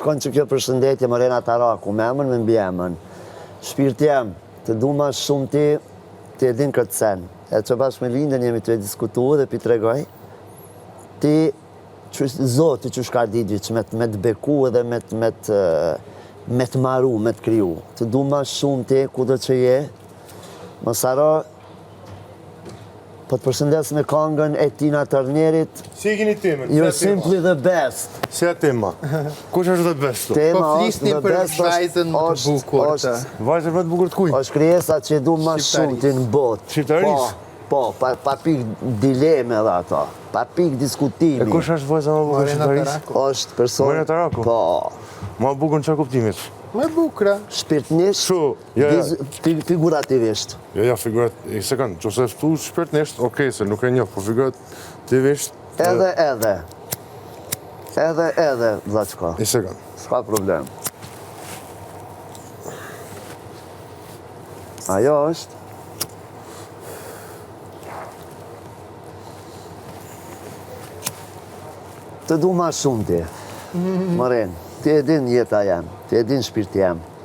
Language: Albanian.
shkon që kjo përshëndetje Morena Taraku, me emën me mbi emën. Shpirti jem, të du ma shumë ti e din këtë sen. E që bashkë me lindën jemi të e diskutu dhe pi të regoj. Ti, zoti që shka digji, që me të beku edhe me të maru, me të kriju. Të du ma shumë ti, ku do që je, Mosaro, po të përshëndes me kongën e Tina Turnerit. Si e keni temën? You're simply the best. Si e tema? Kush është the best? Tema Po është flisni the për best. vajzën më të bukur të... Vajzën më të bukur të kuj? është krijesa që du ma shumë ti në botë. Shqiptaris? Po, pa pik dileme dhe ato. Pa pik diskutimi. E kush është vajza më bukur shqiptaris? është person... Morena Taraku? Po. Ma bukur në qa kuptimit? Më bukra. Shpirtnisht, Shu, ja. figurativisht. Ja, figurat, i sekund, që se ftu shpirtnisht, okej, se nuk e njoh, po figurativisht... Edhe, Vlaçko. I sekund. S'ka problem. Ajo është... Të du ma shumë ti, Moren. Ti e din jeta jam, ti e din shpirti jam.